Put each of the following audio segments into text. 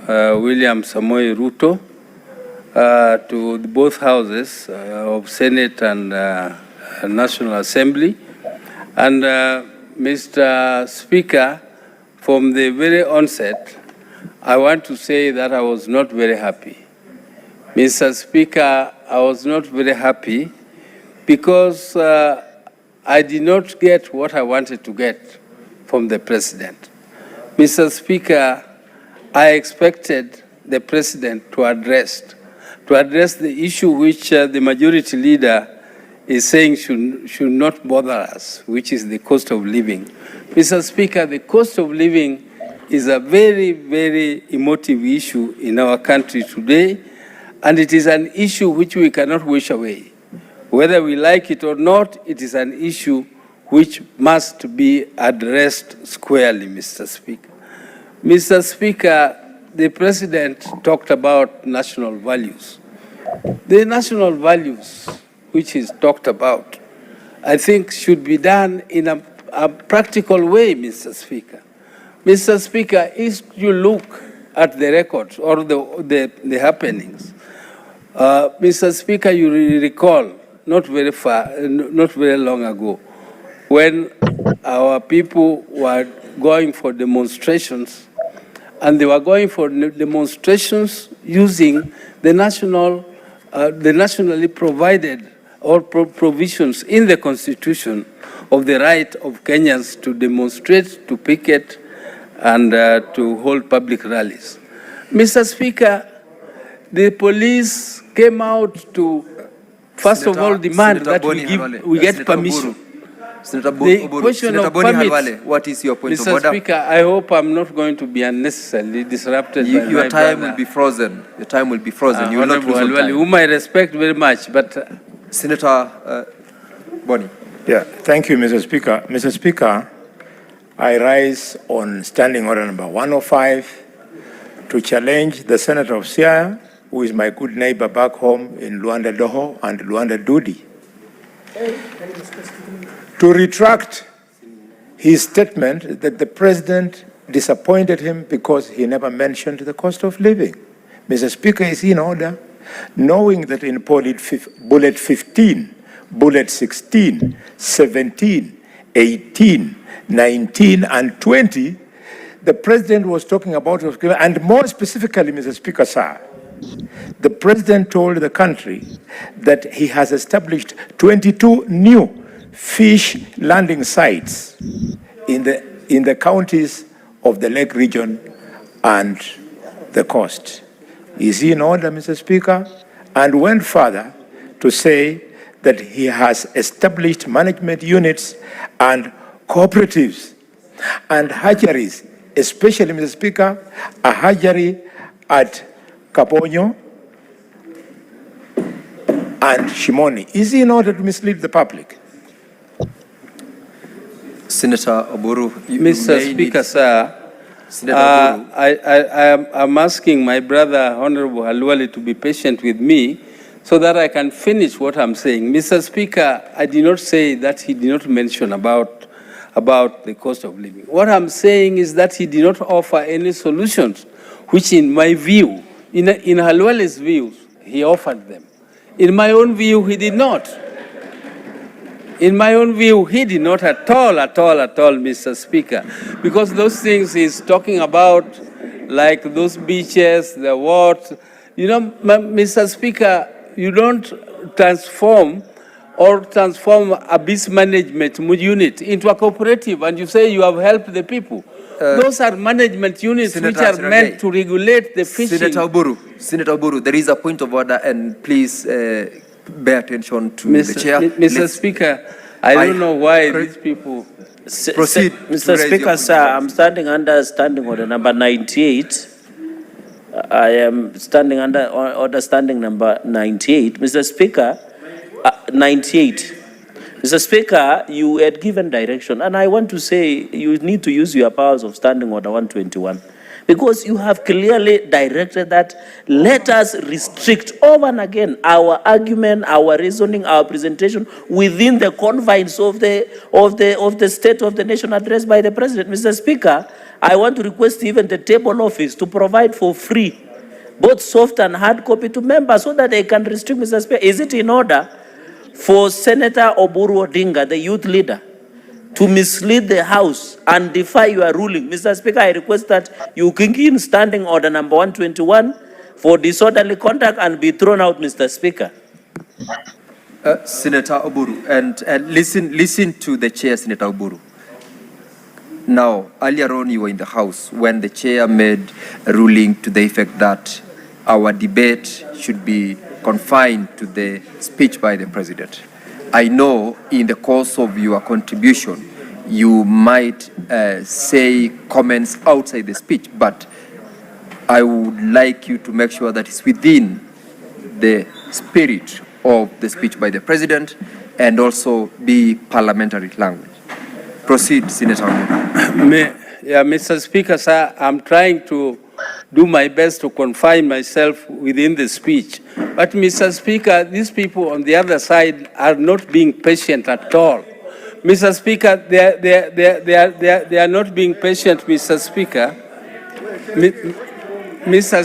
William Samoei Ruto to both houses of Senate and National Assembly. And Mr. Speaker, from the very onset, I want to say that I was not very happy. Mr. Speaker, I was not very happy because I did not get what I wanted to get from the president. Mr. Speaker, I expected the president to address the issue which the majority leader is saying should not bother us, which is the cost of living. Mr. Speaker, the cost of living is a very, very emotive issue in our country today, and it is an issue which we cannot wish away. Whether we like it or not, it is an issue which must be addressed squarely, Mr. Speaker. Mr. Speaker, the president talked about national values. The national values which is talked about, I think should be done in a practical way, Mr. Speaker. Mr. Speaker, if you look at the records or the happenings, Mr. Speaker, you recall not very long ago, when our people were going for demonstrations, and they were going for demonstrations using the nationally provided or provisions in the Constitution of the right of Kenyans to demonstrate, to picket, and to hold public rallies. Mr. Speaker, the police came out to, first of all, demand that we get permission. The question of permits, what is your point Mr. of order? Speaker, I hope I'm not going to be unnecessarily disrupted. Your time will be frozen. Your time will be frozen. You will not lose time. Whom I respect very much, but Senator Boni. Yeah, thank you, Mr. Speaker. Mr. Speaker, I rise on standing order number 105 to challenge the Senator of Siaya, who is my good neighbor back home in Luanda Doho and Luanda Dudi, to retract his statement that the president disappointed him because he never mentioned the cost of living. Mr. Speaker, is in order, knowing that in bullet 15, bullet 16, 17, 18, 19, and 20, the president was talking about, and more specifically, Mr. Speaker, sir, the president told the country that he has established 22 new fish landing sites in the counties of the Lake region and the coast. Is he in order, Mr. Speaker? And went further to say that he has established management units and cooperatives and hatcheries, especially, Mr. Speaker, a hatchery at Kaponyo and Shimoni. Is he in order to mislead the public? Senator Oburu. Mr. Speaker, sir, I'm asking my brother, Honorable Halwale, to be patient with me so that I can finish what I'm saying. Mr. Speaker, I did not say that he did not mention about the cost of living. What I'm saying is that he did not offer any solutions, which in my view, in Halwale's views, he offered them. In my own view, he did not. In my own view, he did not at all, Mr. Speaker, because those things he's talking about, like those beaches, the what, you know, Mr. Speaker, you don't transform a business management unit into a cooperative and you say you have helped the people. Those are management units which are meant to regulate the fishing. Senator Oburu, there is a point of order, and please bear attention to the chair. Mr. Speaker, I don't know why these people proceed. Mr. Speaker, sir, I'm standing under standing order number 98. I am standing under order standing number 98. Mr. Speaker, 98. Mr. Speaker, you had given direction, and I want to say you need to use your powers of standing order 121. Because you have clearly directed that let us restrict over and again our argument, our reasoning, our presentation within the confines of the State of the Nation addressed by the President. Mr. Speaker, I want to request even the table office to provide for free both soft and hard copy to members so that they can restrict, Mr. Speaker. Is it in order for Senator Oburu Odinga, the youth leader, to mislead the House and defy your ruling? Mr. Speaker, I request that you kick in standing order number 121 for disorderly conduct and be thrown out, Mr. Speaker. Senator Oburu, and listen to the chair, Senator Oburu. Now, earlier on, you were in the House when the chair made a ruling to the effect that our debate should be confined to the speech by the president. I know in the course of your contribution, you might say comments outside the speech, but I would like you to make sure that it's within the spirit of the speech by the president and also be parliamentary language. Proceed, Senator. Mr. Speaker, sir, I'm trying to do my best to confine myself within the speech. But, Mr. Speaker, these people on the other side are not being patient at all. Mr. Speaker, they are not being patient, Mr. Speaker. Mr.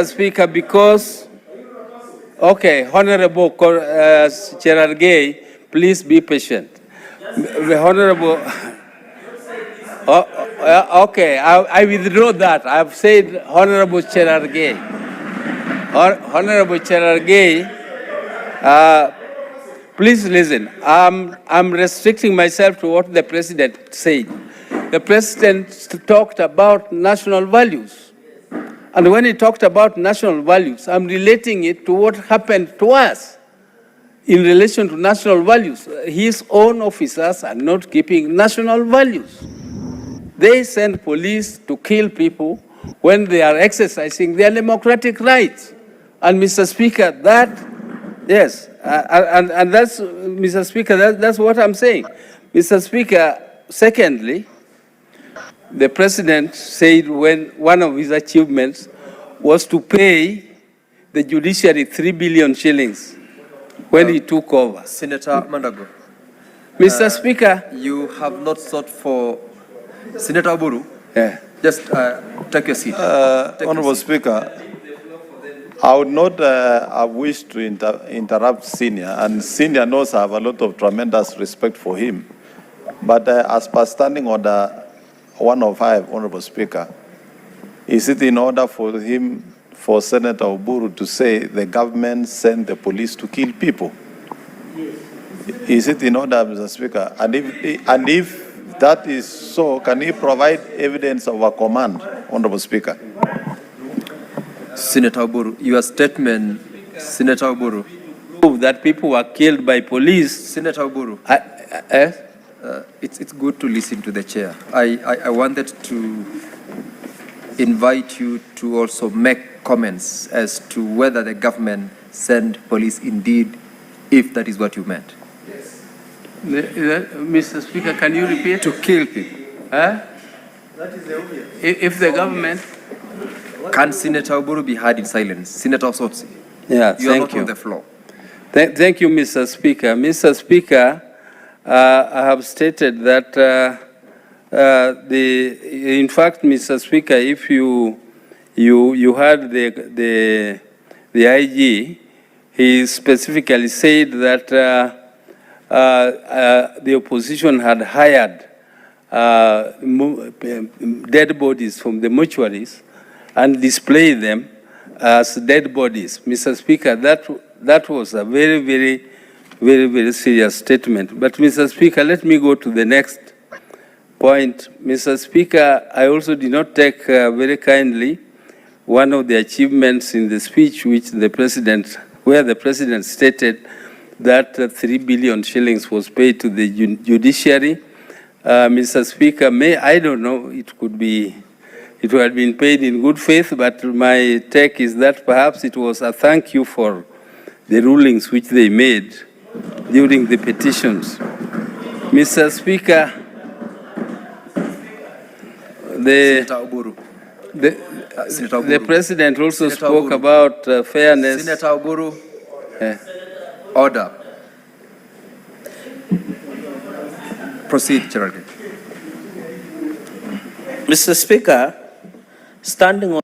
Speaker, because, okay, Honorable Cherargei, please be patient. The Honorable, okay, I withdraw that. I've said Honorable Cherargei. Honorable Cherargei, please listen. I'm restricting myself to what the President said. The President talked about national values. And when he talked about national values, I'm relating it to what happened to us in relation to national values. His own officers are not keeping national values. They send police to kill people when they are exercising their democratic rights. And Mr. Speaker, that, yes, and that's, Mr. Speaker, that's what I'm saying. Mr. Speaker, secondly, the President said when one of his achievements was to pay the judiciary 3 billion shillings when he took over. Senator Mandago. Mr. Speaker. You have not sought for Senator Oburu. Yeah. Just take your seat. Honorable Speaker, I would not have wished to interrupt Senior, and Senior knows I have a lot of tremendous respect for him. But as per Standing Order 105, Honorable Speaker, is it in order for him, for Senator Oburu to say the government sent the police to kill people? Yes. Is it in order, Mr. Speaker? And if that is so, can he provide evidence of a command, Honorable Speaker? Senator Oburu, your statement, Senator Oburu. Prove that people were killed by police. Senator Oburu. It's good to listen to the chair. I wanted to invite you to also make comments as to whether the government sent police indeed, if that is what you meant. Yes. Mr. Speaker, can you repeat? To kill people. That is the obvious. If the government... Can Senator Oburu be heard in silence? Senator Osotsi. Yeah, you are not on the floor. Thank you, Mr. Speaker. Mr. Speaker, I have stated that in fact, Mr. Speaker, if you heard the IG, he specifically said that the opposition had hired dead bodies from the mortuaries and displayed them as dead bodies. Mr. Speaker, that was a very, very, very, very serious statement. But Mr. Speaker, let me go to the next point. Mr. Speaker, I also did not take very kindly one of the achievements in the speech where the President stated that 3 billion shillings was paid to the judiciary. Mr. Speaker, I don't know, it would have been paid in good faith, but my take is that perhaps it was a thank you for the rulings which they made during the petitions. Mr. Speaker, the President also spoke about fairness. Senator Oburu, order. Proceed, Chairman. Mr. Speaker, standing on,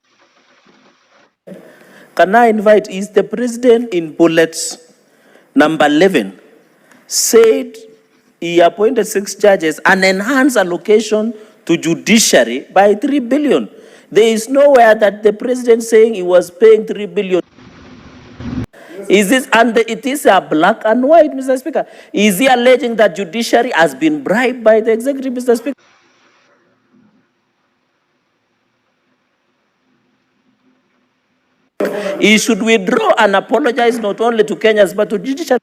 can I invite, is the president in bullet number 11 said he appointed 6 judges and enhanced allocation to judiciary by 3 billion. There is nowhere that the president saying he was paying 3 billion. Is this, and it is a black and white, Mr. Speaker. Is he alleging that judiciary has been bribed by the executive, Mr. Speaker? He should withdraw and apologize not only to Kenyans but to judicial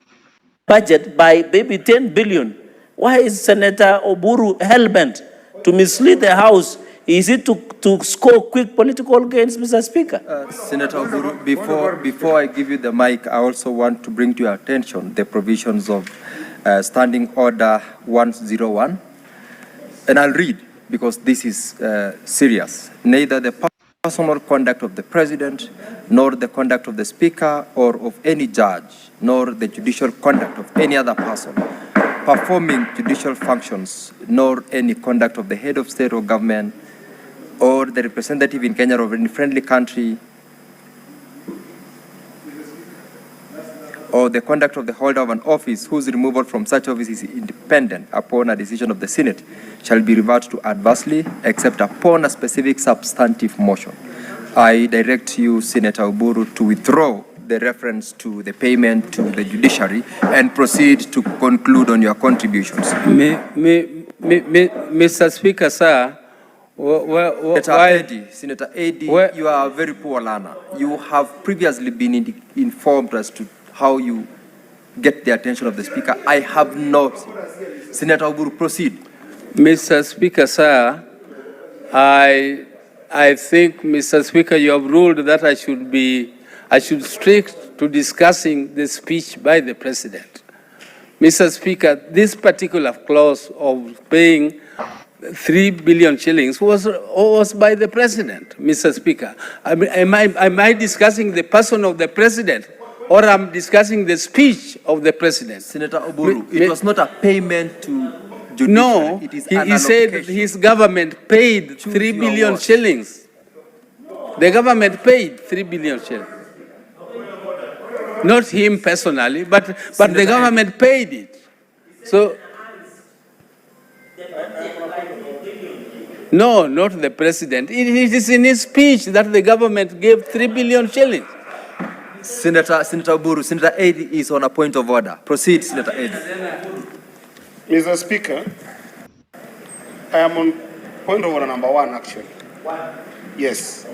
budget by maybe 10 billion. Why is Senator Oburu hell-bent to mislead the House? Is it to score quick political gains, Mr. Speaker? Senator Oburu, before I give you the mic, I also want to bring to your attention the provisions of Standing Order 101. And I'll read, because this is serious. Neither the personal conduct of the President, nor the conduct of the Speaker or of any judge, nor the judicial conduct of any other person performing judicial functions, nor any conduct of the head of state or government, or the representative in Kenya or any friendly country, or the conduct of the holder of an office whose removal from such office is independent upon a decision of the Senate shall be reverted to adversely except upon a specific substantive motion. I direct you, Senator Oburu, to withdraw the reference to the payment to the judiciary and proceed to conclude on your contributions. Mr. Speaker, sir, Senator Eddy, you are a very poor learner. You have previously been informed as to how you get the attention of the Speaker. I have not. Senator Oburu, proceed. Mr. Speaker, sir, I think, Mr. Speaker, you have ruled that I should stick to discussing the speech by the President. Mr. Speaker, this particular clause of paying 3 billion shillings was by the President, Mr. Speaker. Am I discussing the person of the President, or I'm discussing the speech of the President? Senator Oburu, it was not a payment to judiciary. No, it is he said his government paid 3 billion shillings. The government paid 3 billion shillings. Not him personally, but the government paid it. So, no, not the President. It is in his speech that the government gave 3 billion shillings. Senator Oburu, Senator Eddy is on a point of order. Proceed, Senator Eddy. Mr. Speaker, I am on point of order number 1, actually. Yes.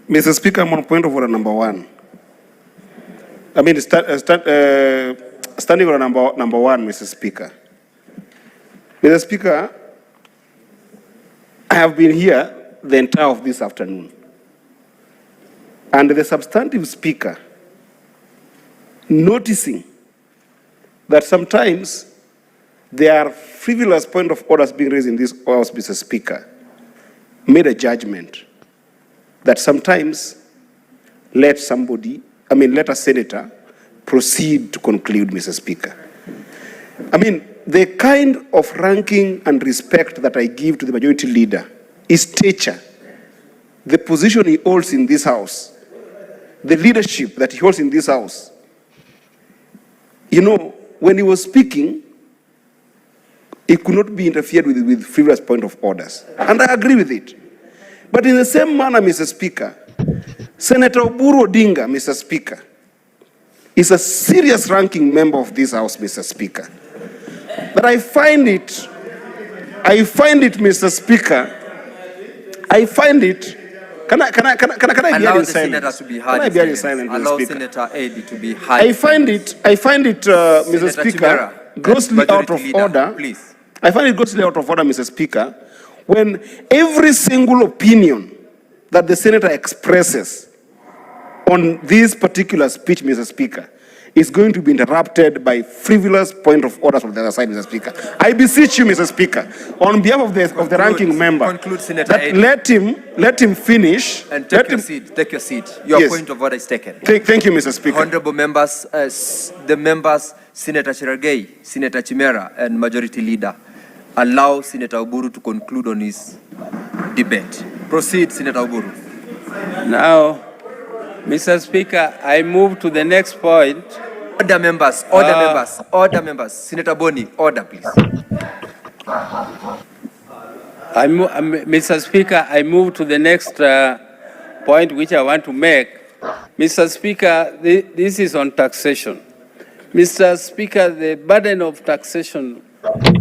Mr. Speaker, I'm on point of order number 1. I mean, standing order number 1, Mr. Speaker. Mr. Speaker, I have been here the entire of this afternoon. And the substantive Speaker, noticing that sometimes there are frivolous point of orders being raised in this House, Mr. Speaker, made a judgment that sometimes let a senator proceed to conclude, Mr. Speaker. I mean, the kind of ranking and respect that I give to the majority leader is stature, the position he holds in this House, the leadership that he holds in this House. You know, when he was speaking, it could not be interfered with frivolous point of orders. And I agree with it. But in the same manner, Mr. Speaker, Senator Oburu Odinga, Mr. Speaker, is a serious ranking member of this House, Mr. Speaker. But I find it, Mr. Speaker, can I be heard in silence? Can I be heard in silence, Mr. Speaker? Senator Eddy to be heard. I find it, Mr. Speaker, grossly out of order. Please. I find it grossly out of order, Mr. Speaker, when every single opinion that the senator expresses on this particular speech, Mr. Speaker, is going to be interrupted by frivolous point of orders from the other side, Mr. Speaker. I beseech you, Mr. Speaker, on behalf of the ranking member, conclude, Senator that let him finish. And take your seat. Take your seat. Your point of order is taken. Thank you, Mr. Speaker. Honorable members, the members, Senator Cherargei, Senator Chimera, and Majority Leader, allow Senator Oburu to conclude on his debate. Proceed, Senator Oburu. Now, Mr. Speaker, I move to the next point. Order, members. Order, members. Senator Boni, order, please. Mr. Speaker, I move to the next point which I want to make. Mr. Speaker, this is on taxation. Mr. Speaker, the burden of taxation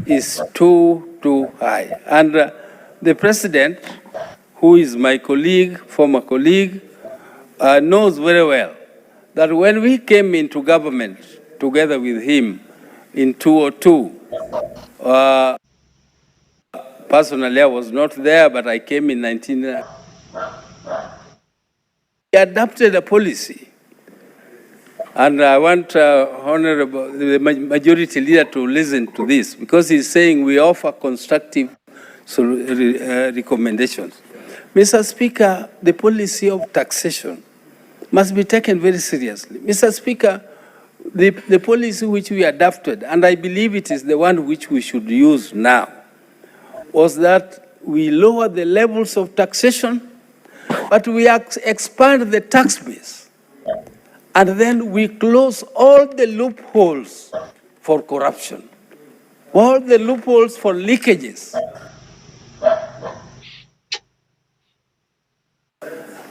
is too high. And the President, who is my colleague, former colleague, knows very well that when we came into government together with him in 2002, personally I was not there, but I came in 1990. He adopted a policy. And I want Honorable, the Majority Leader to listen to this, because he's saying we offer constructive recommendations. Mr. Speaker, the policy of taxation must be taken very seriously. Mr. Speaker, the policy which we adopted, and I believe it is the one which we should use now, was that we lower the levels of taxation, but we expand the tax base. And then we close all the loopholes for corruption, all the loopholes for leakages.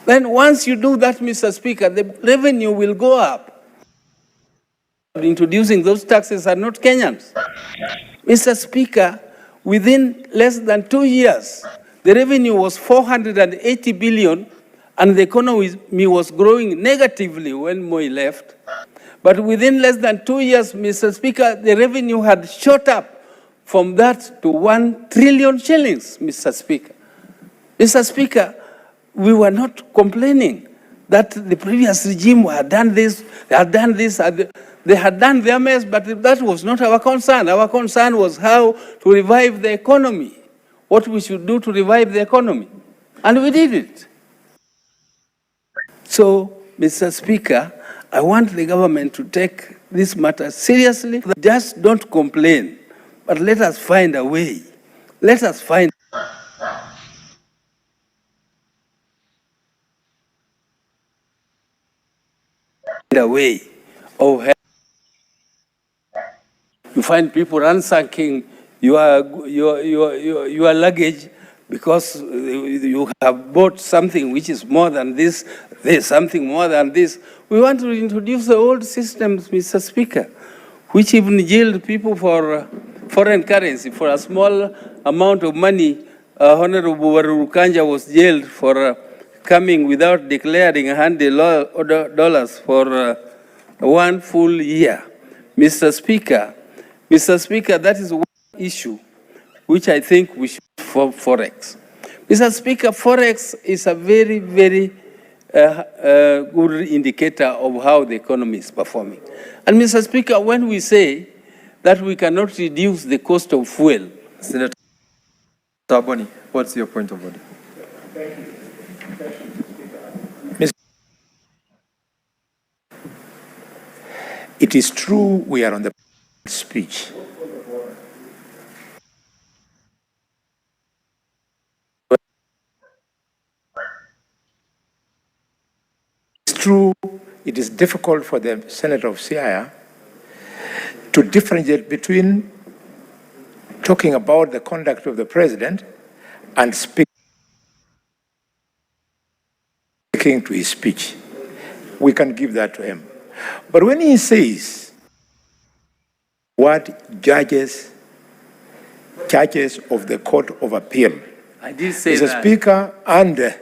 Then once you do that, Mr. Speaker, the revenue will go up. Introducing those taxes are not Kenyans. Mr. Speaker, within less than 2 years, the revenue was 480 billion, and the economy was growing negatively when Moi left. But within less than 2 years, Mr. Speaker, the revenue had shot up from that to 1 trillion shillings, Mr. Speaker. Mr. Speaker, we were not complaining that the previous regime had done this, they had done their mess, but that was not our concern. Our concern was how to revive the economy, what we should do to revive the economy. And we did it. So, Mr. Speaker, I want the government to take this matter seriously. Just don't complain, but let us find a way. Let us find a way of help. You find people ransacking your luggage because you have bought something which is more than this, there's something more than this. We want to introduce the old systems, Mr. Speaker, which even jailed people for foreign currency. For a small amount of money, Honorable Oburu was jailed for coming without declaring $100 for 1 full year. Mr. Speaker, that is one issue which I think we should for Forex. Mr. Speaker, Forex is a very, very good indicator of how the economy is performing. And Mr. Speaker, when we say that we cannot reduce the cost of fuel. Senator Taboni, what's your point of order? It is true we are on the speech. It's true it is difficult for the Senator of Siaya to differentiate between talking about the conduct of the president and speaking to his speech. We can give that to him. But when he says what judges of the Court of Appeal, I did say Mr. that. Speaker, and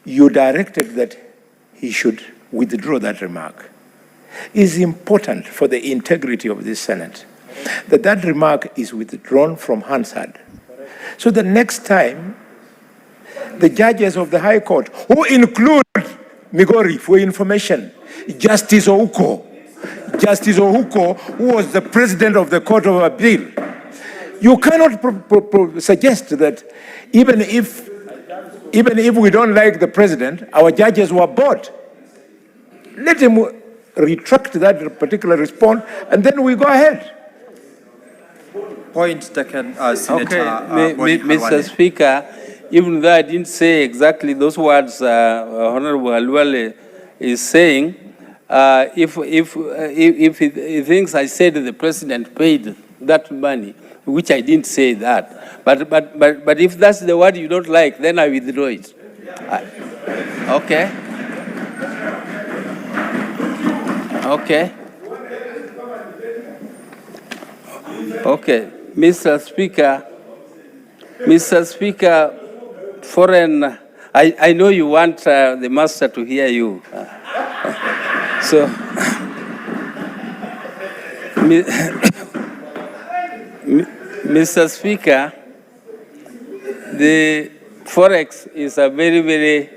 you directed that he should withdraw that remark. It is important for the integrity of this Senate that that remark is withdrawn from Hansard. So the next time, the judges of the High Court, who include Migori for information, Justice Ouko, who was the president of the Court of Appeal, you cannot suggest that even if we don't like the president, our judges were bought. Let him retract that particular response, and then we go ahead. Point taken, Senator. Mr. Speaker, even though I didn't say exactly those words Honorable Halwale is saying, if he thinks I said the president paid that money, which I didn't say that, but if that's the word you don't like, then I withdraw it. Okay. Okay. Okay, Mr. Speaker, foreign, I know you want the master to hear you. So, Mr. Speaker, the Forex is a very, very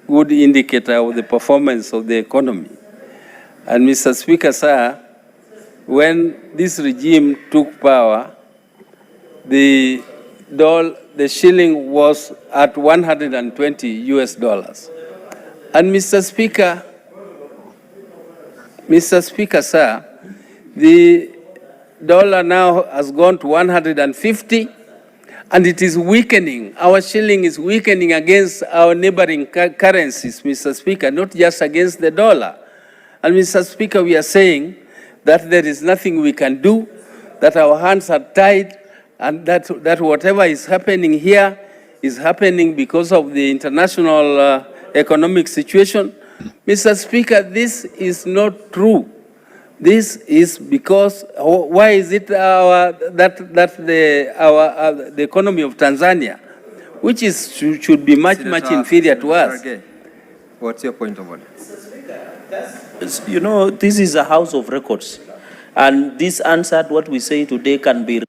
good indicator of the performance of the economy. And Mr. Speaker, sir, when this regime took power, the shilling was at 120 US dollars. And Mr. Speaker, sir, the dollar now has gone to 150, and it is weakening. Our shilling is weakening against our neighboring currencies, Mr. Speaker, not just against the dollar. And Mr. Speaker, we are saying that there is nothing we can do, that our hands are tied, and that whatever is happening here is happening because of the international economic situation. Mr. Speaker, this is not true. This is because, why is it the economy of Tanzania, which should be much inferior to us? What's your point of order? You know, this is a house of records, and this answered what we say today can be